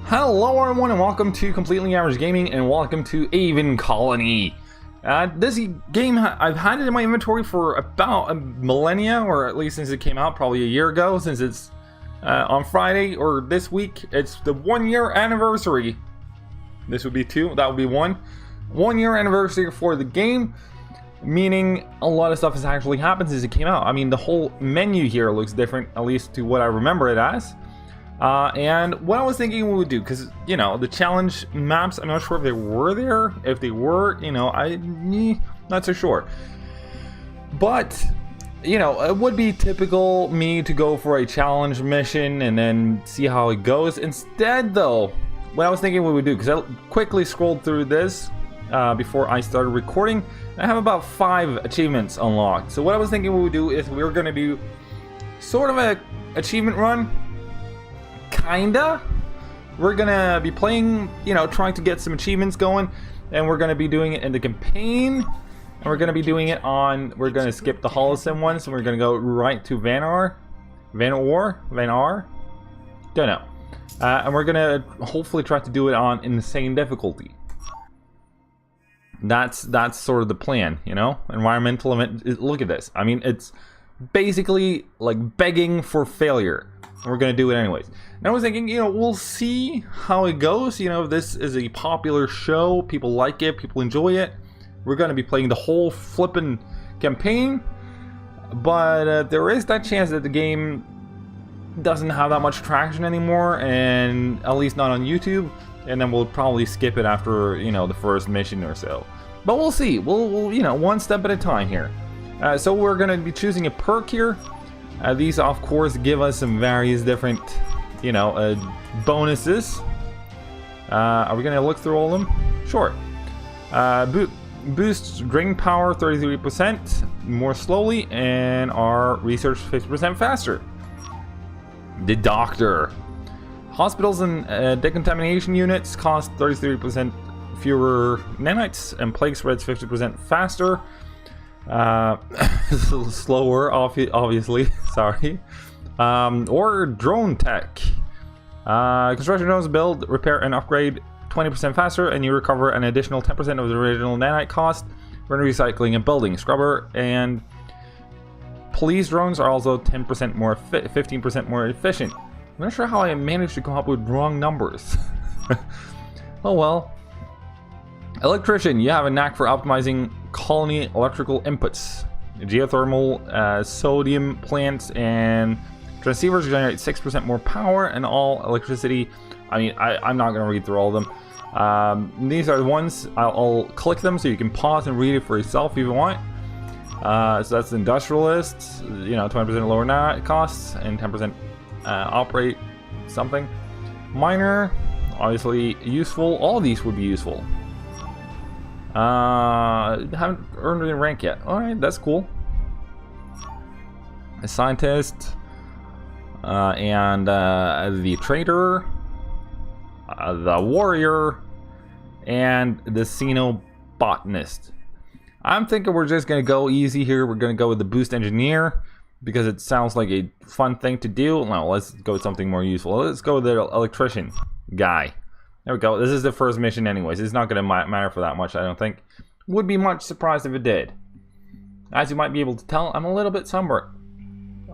Hello everyone and welcome to Completely Average Gaming and welcome to Aven Colony. This game, I've had it in my inventory for about a millennia, or at least since it came out probably a year ago, since it's on Friday, or this week. It's the 1 year anniversary. This would be two, that would be one. 1 year anniversary for the game, meaning a lot of stuff has actually happened since it came out. I mean, the whole menu here looks different, at least to what I remember it as. And what I was thinking we would do, because, you know, the challenge maps, I'm not sure if they were there. If they were, you know, not so sure. But, you know, it would be typical me to go for a challenge mission and then see how it goes. Instead, though, what I was thinking we would do, because I quickly scrolled through this before I started recording, I have about 5 achievements unlocked. So what I was thinking we would do is we were going to be sort of a achievement run. Kinda. We're gonna be playing, you know, trying to get some achievements going, and we're gonna be doing it in the campaign, and we're gonna be doing it on, we're gonna skip the Holocene one, so we're gonna go right to Vanaar, don't know, and we're gonna hopefully try to do it on insane difficulty. That's sort of the plan, you know. Environmental event. Look at this. I mean, it's basically like begging for failure. We're gonna do it anyways. And I was thinking, you know, we'll see how it goes. You know, if this is a popular show, people like it, people enjoy it. We're gonna be playing the whole flippin' campaign, but there is that chance that the game doesn't have that much traction anymore, and at least not on YouTube. And then we'll probably skip it after, you know, the first mission or so. But we'll see. We'll you know, one step at a time here. So we're gonna be choosing a perk here. These, of course, give us some various different, you know, bonuses. Are we going to look through all of them? Sure. Boosts drink power 33% more slowly, and our research 50% faster. The Doctor. Hospitals and decontamination units cost 33% fewer nanites, and plague spreads 50% faster. Slower, obviously. Sorry. Or drone tech. Construction drones build, repair, and upgrade 20% faster, and you recover an additional 10% of the original nanite cost when recycling a building. Scrubber and police drones are also 10% more, 15% more efficient. I'm not sure how I managed to come up with wrong numbers. Oh well. Electrician, you have a knack for optimizing colony electrical inputs. Geothermal, sodium plants, and transceivers generate 6% more power, and all electricity. I mean, I'm not going to read through all of them. These are the ones, I'll click them so you can pause and read it for yourself if you want. So that's industrialist, you know, 20% lower net costs, and 10% operate something. Miner, obviously useful. All of these would be useful. Haven't earned any rank yet. Alright, that's cool. A scientist, and the trader, the warrior, and the xenobotanist. I'm thinking we're just gonna go easy here. We're gonna go with the boost engineer because it sounds like a fun thing to do. No, let's go with something more useful. Let's go with the electrician guy. There we go. This is the first mission anyways. It's not going to matter for that much, I don't think. Would be much surprised if it did. As you might be able to tell, I'm a little bit sunburnt.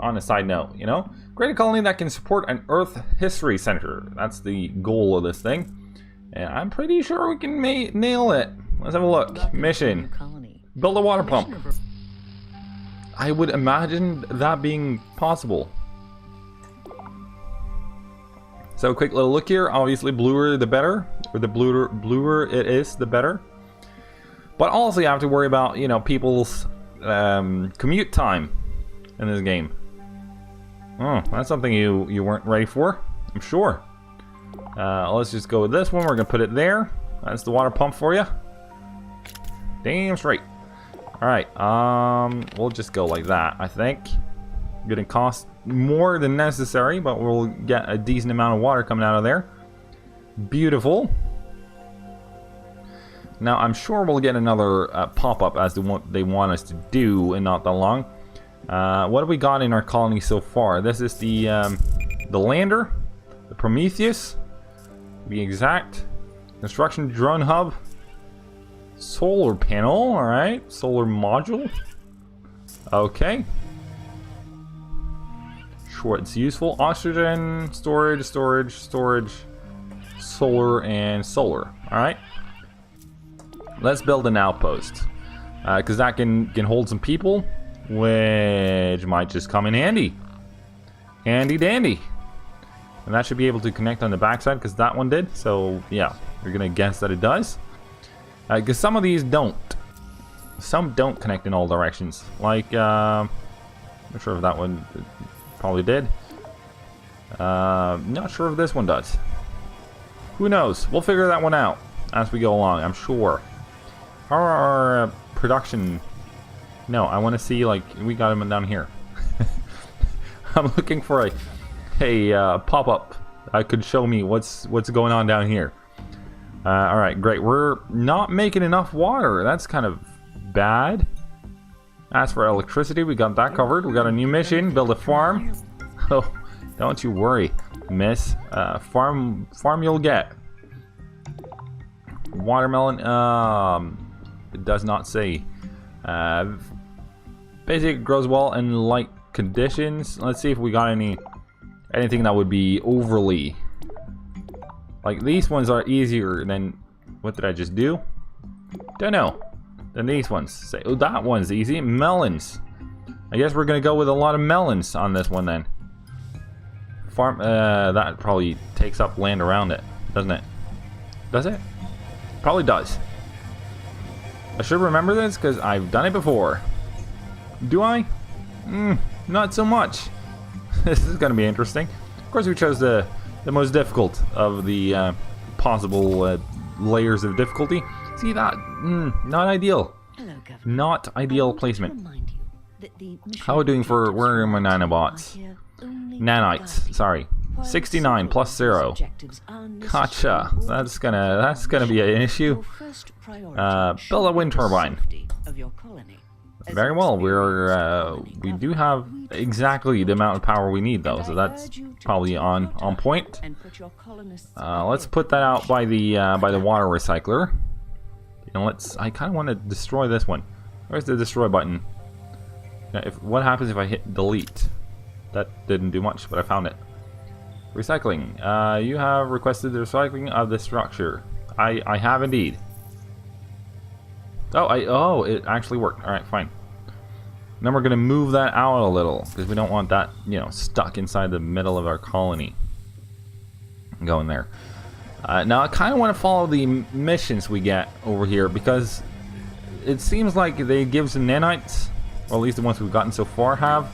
On a side note, you know? Create a colony that can support an Earth History Center. That's the goal of this thing. And I'm pretty sure we can nail it. Let's have a look. Mission. Build a water pump. I would imagine that being possible. So a quick little look here. Obviously, bluer the better, or the bluer it is, the better. But also, you have to worry about, you know, people's commute time in this game. Oh, that's something you weren't ready for, I'm sure. Let's just go with this one. We're gonna put it there. That's the water pump for you. Damn straight. All right. We'll just go like that, I think. Gonna cost more than necessary, but we'll get a decent amount of water coming out of there. Beautiful. Now I'm sure we'll get another pop-up as to what they want us to do in not that long. What have we got in our colony so far? This is the lander, the Prometheus. To be exact. Construction drone hub. Solar panel, alright. Solar module. Okay. Sure, it's useful. Oxygen, storage, solar, and solar. Alright. Let's build an outpost. Because that can hold some people, which might just come in handy. Handy dandy. And that should be able to connect on the backside, because that one did. So, yeah, we're going to guess that it does. Because some of these don't. Some don't connect in all directions. Like, not sure if that one probably did. Not sure if this one does. Who knows? We'll figure that one out as we go along, I'm sure. How are our production? No, I want to see, like, we got them down here. I'm looking for a pop-up that could show me what's going on down here. Alright, great. We're not making enough water. That's kind of bad. As for electricity, we got that covered. We got a new mission, build a farm. Oh, don't you worry, miss. Farm you'll get. Watermelon, it does not say. Basically, it grows well in light conditions. Let's see if we got anything that would be overly. Like, these ones are easier than, what did I just do? Don't know. Than these ones. Say, oh, that one's easy. Melons. I guess we're gonna go with a lot of melons on this one then. Farm, that probably takes up land around it, doesn't it? Does it? Probably does. I should remember this because I've done it before. Do I? Not so much. This is gonna be interesting. Of course, we chose the most difficult of the possible layers of difficulty. See that? Not ideal. Hello, Governor. Not ideal placement. The How are we doing for, where are my nanobots? Nanites, sorry. 69 plus 0. Gotcha. That's gonna be an issue. Build a wind turbine. Very well. We do have exactly the amount of power we need though, so that's probably on point. Let's put that out by the water recycler. And I kind of want to destroy this one. Where's the destroy button? Now, what happens if I hit delete? That didn't do much, but I found it. Recycling. You have requested the recycling of the structure. I have indeed. Oh, it actually worked. All right, fine. Then we're gonna move that out a little because we don't want that, stuck inside the middle of our colony. Going there. Now I kind of want to follow the missions we get over here because it seems like they give some nanites, or at least the ones we've gotten so far have.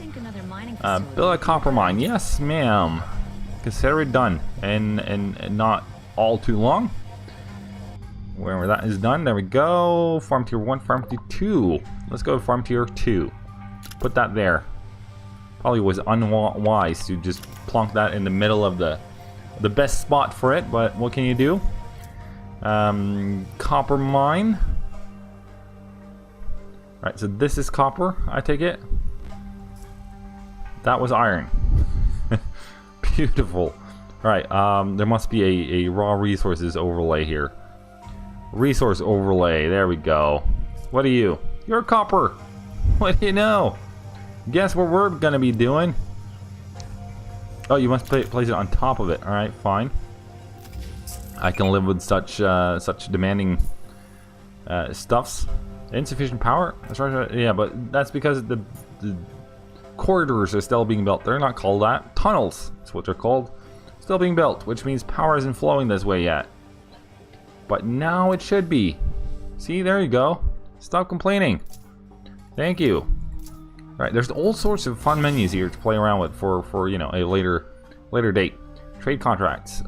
Build a copper mine. Yes, ma'am. Consider it done, and not all too long. Wherever that is done, there we go. Farm tier 1, farm tier 2. Let's go to farm tier 2. Put that there. Probably was unwise to just plonk that in the middle of the best spot for it, but what can you do? Copper mine. Right, so this is copper, I take it. That was iron. Beautiful. Alright, there must be a raw resources overlay here. Resource overlay, there we go. What are you? You're copper. What do you know? Guess what we're gonna be doing? Oh, you must place it on top of it. All right, fine. I can live with such demanding stuffs. Insufficient power. That's right. Yeah, but that's because the corridors are still being built. They're not called that. Tunnels. That's what they're called. Still being built, which means power isn't flowing this way yet. But now it should be. See, there you go. Stop complaining. Thank you. Right, there's all sorts of fun menus here to play around with for a later date. Trade contracts.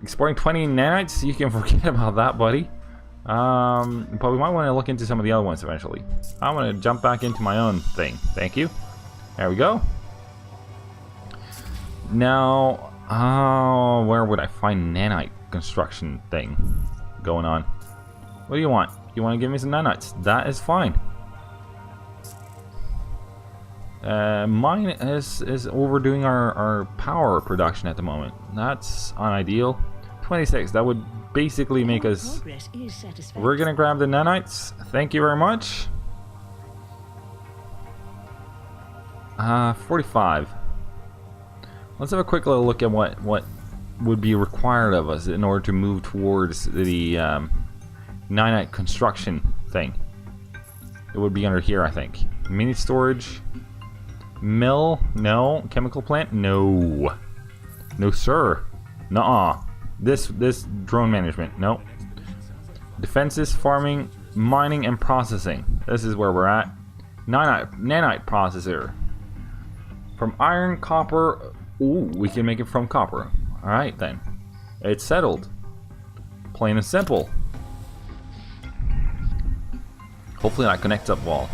Exporting 20 nanites, you can forget about that, buddy. But we might want to look into some of the other ones eventually. I want to jump back into my own thing. Thank you. There we go. Now, where would I find nanite construction thing going on? What do you want? You want to give me some nanites? That is fine. Mine is overdoing our power production at the moment. That's unideal. 26, that would basically make us... We're gonna grab the nanites. Thank you very much. 45. Let's have a quick little look at what would be required of us in order to move towards the nanite construction thing. It would be under here, I think. Mini storage. Mill? No. Chemical plant? No. No, sir. Nuh-uh. This drone management? No. Defenses, farming, mining, and processing. This is where we're at. Nanite processor. From iron, copper. Ooh, we can make it from copper. Alright then. It's settled. Plain and simple. Hopefully that connects up well.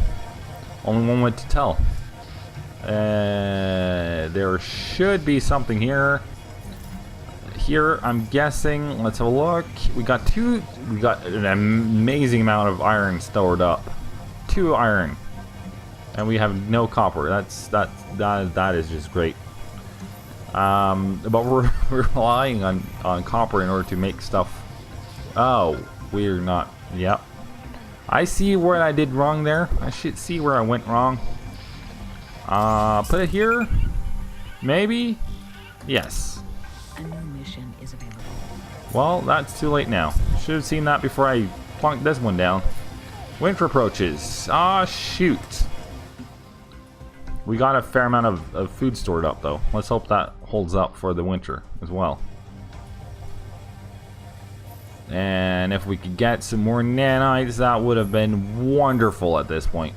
Only one way to tell. There should be something here. Here, I'm guessing. Let's have a look. We got an amazing amount of iron stored up. 2 iron. And we have no copper. That is just great. But we're relying on copper in order to make stuff. Oh, we're not. Yep. I see where I did wrong there. I should see where I went wrong. Put it here. Maybe. Yes. A new mission is available. Well, that's too late now. Should have seen that before I plunked this one down. Winter approaches. Ah, shoot. We got a fair amount of food stored up, though. Let's hope that holds up for the winter as well. And if we could get some more nanites, that would have been wonderful at this point.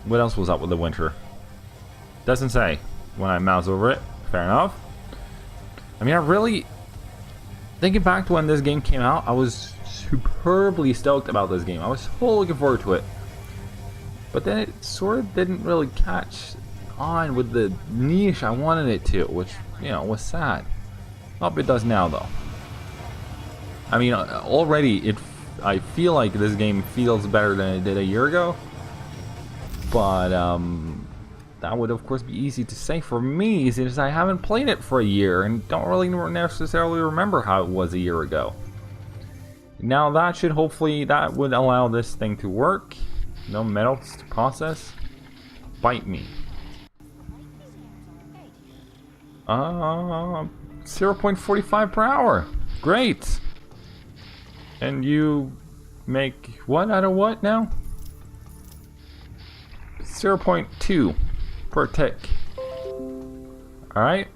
What else was up with the winter? Doesn't say when I mouse over it. Fair enough. I mean, I really... Thinking back to when this game came out, I was superbly stoked about this game. I was so looking forward to it. But then it sort of didn't really catch on with the niche I wanted it to, which, you know, was sad. Hope it does now, though. I mean, already I feel like this game feels better than it did a year ago. But that would of course be easy to say for me, since I haven't played it for a year and don't really necessarily remember how it was a year ago. Now that should hopefully, that would allow this thing to work. No metals to process. Bite me. 0.45 per hour. Great. And you make what out of what now? 0.2 per tick. Alright,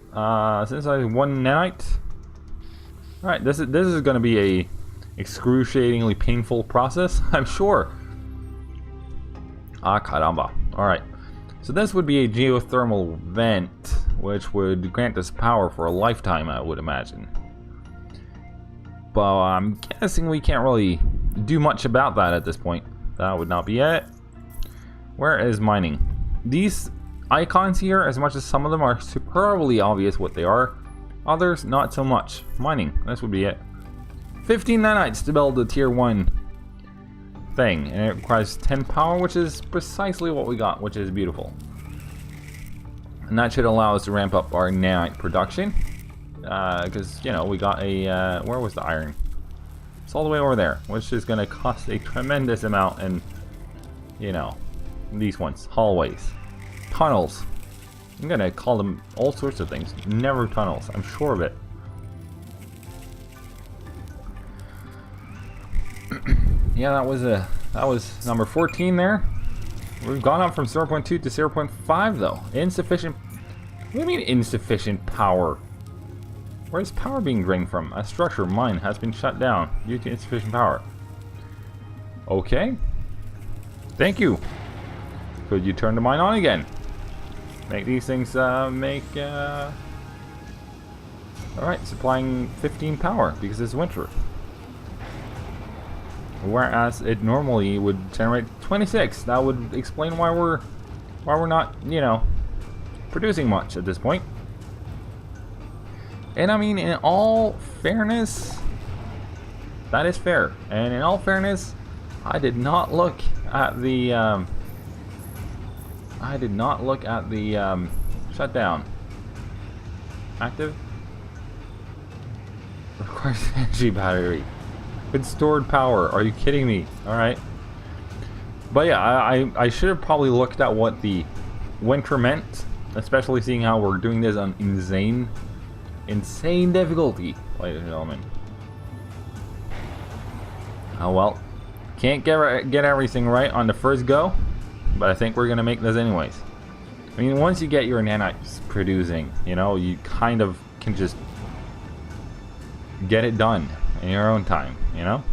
since I have 1 nanite. Alright, this is gonna be a excruciatingly painful process, I'm sure. Ah, caramba. Alright. So this would be a geothermal vent, which would grant us power for a lifetime, I would imagine. But I'm guessing we can't really do much about that at this point. That would not be it. Where is mining? These icons here, as much as some of them are superbly obvious what they are, others not so much. Mining, this would be it. 15 nanites to build the tier 1 thing, and it requires 10 power, which is precisely what we got, which is beautiful. And that should allow us to ramp up our nanite production, because, you know, we got a, where was the iron? It's all the way over there, which is going to cost a tremendous amount, and, you know, these ones, hallways, tunnels. I'm going to call them all sorts of things, never tunnels, I'm sure of it. Yeah, that was number 14 there. We've gone up from 0.2 to 0.5 though. Insufficient. What do you mean insufficient power? Where is power being drained from? A structure mine has been shut down due to insufficient power. Okay. Thank you. Could you turn the mine on again? Make these things Alright, supplying 15 power because it's winter. Whereas it normally would generate 26. That would explain why we're not, you know, producing much at this point. And I mean, in all fairness, that is fair. And in all fairness, I did not look at the I did not look at the shutdown. Active. Requires energy battery. Good stored power. Are you kidding me? Alright. But yeah, I should have probably looked at what the winter meant. Especially seeing how we're doing this on insane difficulty, ladies and gentlemen. Oh well. Can't get everything right on the first go. But I think we're going to make this anyways. I mean, once you get your nanites producing, you know, you kind of can just get it done in your own time, you know?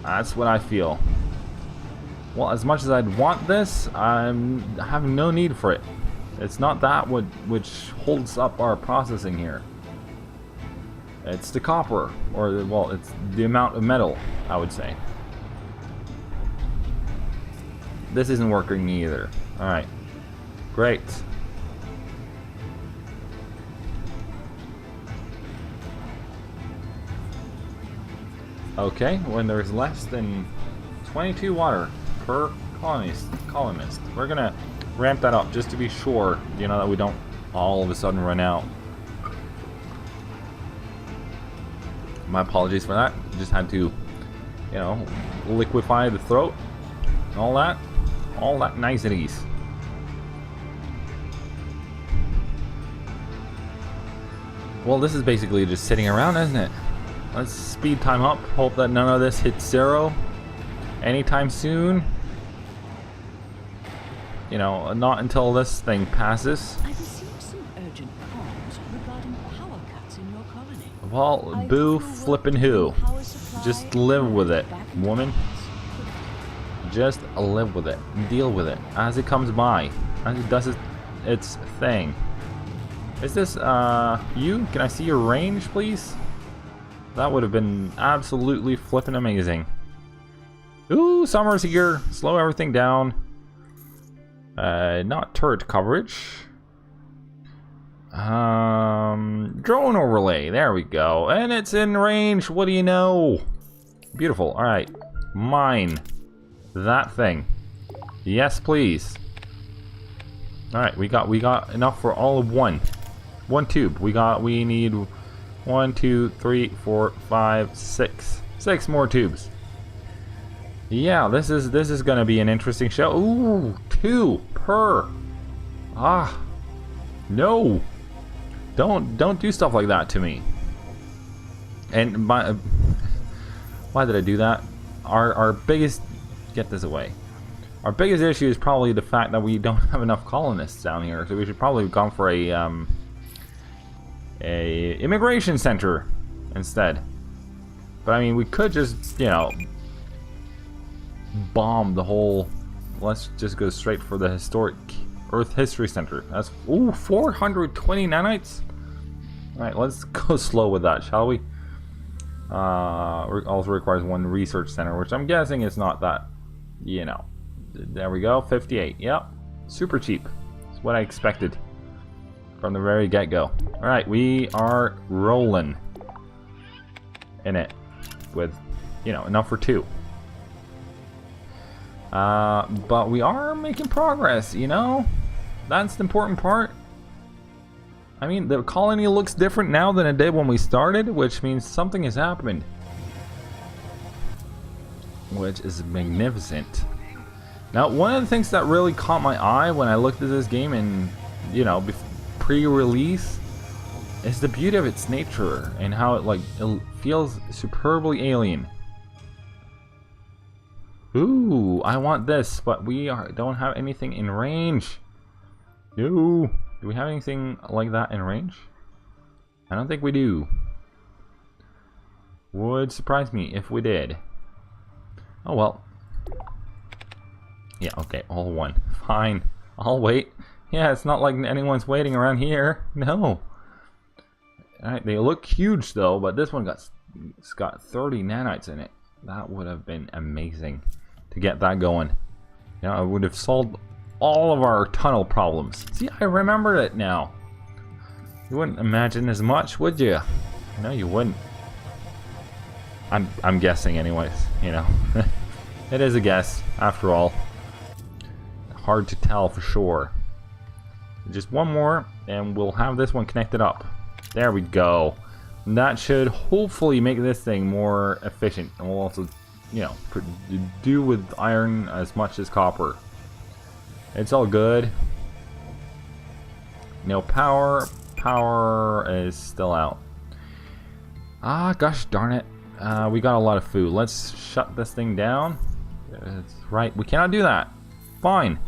That's what I feel. Well, as much as I'd want this, I have no need for it. It's not that which holds up our processing here. It's the copper, or, well, it's the amount of metal, I would say. This isn't working either. Alright. Great. Okay, when there's less than 22 water per colonist, we're gonna ramp that up just to be sure, you know, that we don't all of a sudden run out. My apologies for that. Just had to, you know, liquefy the throat and all that niceties. Well, this is basically just sitting around, isn't it? Let's speed time up. Hope that none of this hits zero anytime soon. You know, not until this thing passes. I've received some urgent calls regarding power cuts in your colony. Well, boo flippin' who. Just live with it, woman. Just live with it. Deal with it as it comes by. As it does its thing. Is this, you? Can I see your range, please? That would have been absolutely flippin' amazing. Ooh, summer's here. Slow everything down. Not turret coverage. Drone overlay. There we go. And it's in range. What do you know? Beautiful. Alright. Mine. That thing. Yes, please. Alright, we got enough for all of one tube. We need 1, 2, 3, 4, 5, 6. 6 more tubes. Yeah, this is gonna be an interesting show. Ooh, 2 per. Ah, no! Don't do stuff like that to me. And why did I do that? Our biggest, get this away. Our biggest issue is probably the fact that we don't have enough colonists down here, so we should probably have gone for a immigration center instead. But I mean, we could just, you know, bomb the whole. Let's just go straight for the historic Earth History Center. That's 420 nanites. All right, let's go slow with that, shall we? Also requires 1 research center, which I'm guessing is not that, you know. There we go, 58. Yep, super cheap. That's what I expected from the very get-go. All right, we are rolling in it with, you know, enough for 2. But we are making progress, you know? That's the important part. I mean, the colony looks different now than it did when we started, which means something has happened. Which is magnificent. Now, one of the things that really caught my eye when I looked at this game in, you know, pre-release is the beauty of its nature and how it feels superbly alien. Ooh, I want this, but we don't have anything in range. No. Do we have anything like that in range? I don't think we do. Would surprise me if we did. Oh well. Yeah, okay, all 1. Fine. I'll wait. Yeah, it's not like anyone's waiting around here. No. Alright, they look huge though, but this one it's got 30 nanites in it. That would have been amazing to get that going. You know, I would have solved all of our tunnel problems. See, I remembered it now. You wouldn't imagine as much, would you? No, you wouldn't. I'm guessing anyways, you know. It is a guess, after all. hard to tell for sure. Just one more, and we'll have this one connected up. There we go. And that should hopefully make this thing more efficient, and we'll also, you know, do with iron as much as copper. It's all good. No power. Power is still out. Ah, gosh darn it. We got a lot of food. Let's shut this thing down. That's right, we cannot do that. Fine.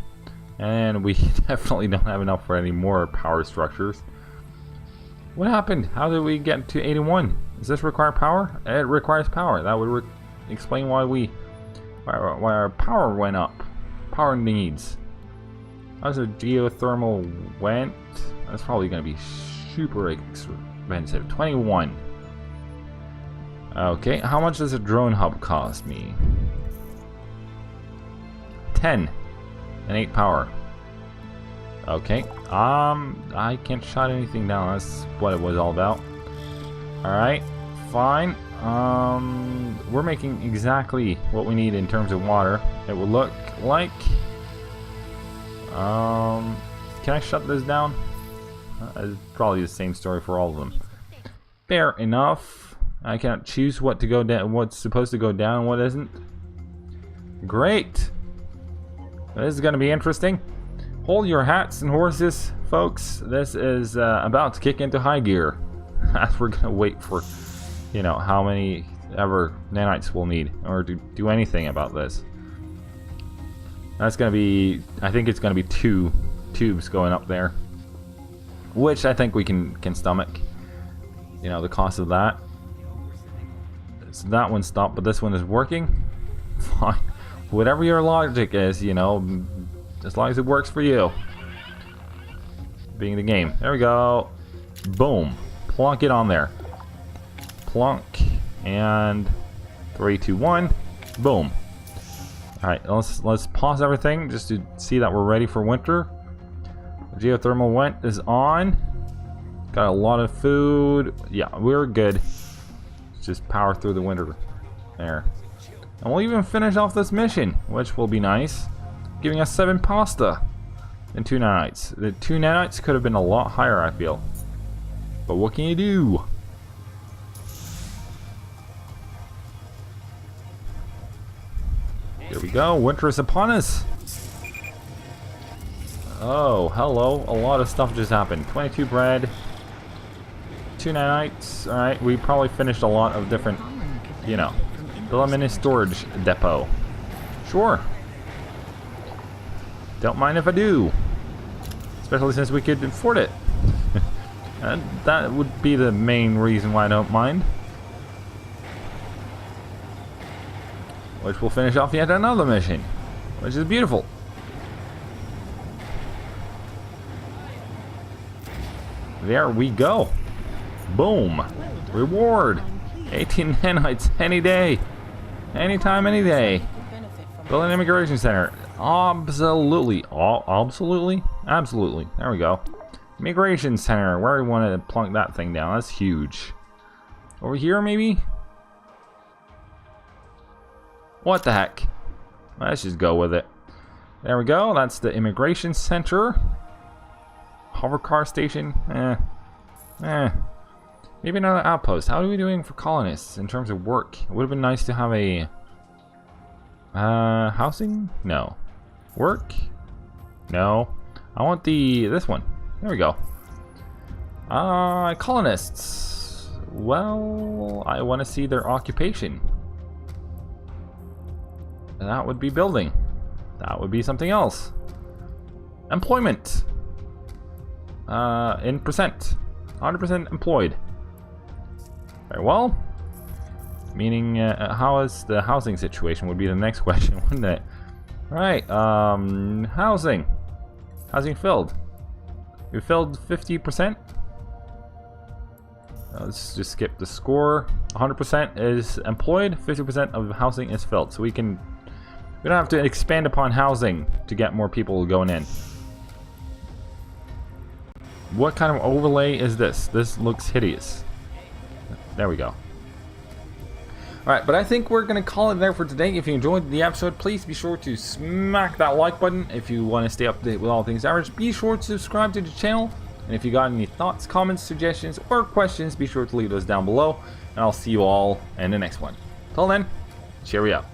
And we definitely don't have enough for any more power structures. What happened? How did we get to 81? Does this require power? It requires power. That would explain why our power went up. Power needs. How's a geothermal went? That's probably going to be super expensive. 21. Okay, how much does a drone hub cost me? 10 and 8 power. Okay, I can't shut anything down. That's what it was all about. Alright, fine. We're making exactly what we need in terms of water. It will look like. Can I shut this down? It's probably the same story for all of them. Fair enough. I can't choose what to go down, what's supposed to go down, and what isn't. Great. This is going to be interesting. Hold your hats and horses, folks. This is about to kick into high gear. As we're going to wait for, you know, how many ever nanites we'll need or to do anything about this. That's going to be, I think it's going to be 2 tubes going up there, which I think we can stomach. You know, the cost of that. So that one stopped, but this one is working. Fine. Whatever your logic is, you know, as long as it works for you. Being the game. There we go. Boom. Plonk it on there. Plonk. And 3, 2, 1. Boom. Alright, let's pause everything just to see that we're ready for winter. The geothermal vent is on. Got a lot of food. Yeah, we're good. Just power through the winter. There. And we'll even finish off this mission, which will be nice. Giving us 7 pasta and 2 nanites. The 2 nanites could have been a lot higher, I feel. But what can you do? Here we go. Winter is upon us. Oh, hello. A lot of stuff just happened. 22 bread. 2 nanites. Alright, we probably finished a lot of different, you know, the storage depot. Sure. Don't mind if I do. Especially since we could afford it. And that would be the main reason why I don't mind. Which will finish off yet another mission. Which is beautiful. There we go. Boom. Reward. 18 nanites any day. Anytime, any day. Build an immigration center. Absolutely. Absolutely? Absolutely. There we go. Immigration center. Where do we want to plunk that thing down? That's huge. Over here, maybe? What the heck? Let's just go with it. There we go. That's the immigration center. Hover car station. Maybe another outpost. How are we doing for colonists in terms of work? It would have been nice to have a housing? No. Work? No. I want this one. There we go. Colonists. Well, I want to see their occupation. That would be building. That would be something else. Employment. In percent. 100% employed. Very well. Meaning, how is the housing situation would be the next question, wouldn't it? Right, housing. Housing filled. We filled 50%. Let's just skip the score. 100% is employed, 50% of the housing is filled. So we don't have to expand upon housing to get more people going in. What kind of overlay is this? This looks hideous. There we go. Alright, but I think we're going to call it there for today. If you enjoyed the episode, please be sure to smack that like button. If you want to stay up to date with all things average, be sure to subscribe to the channel. And if you got any thoughts, comments, suggestions, or questions, be sure to leave those down below. And I'll see you all in the next one. Till then, cheerio.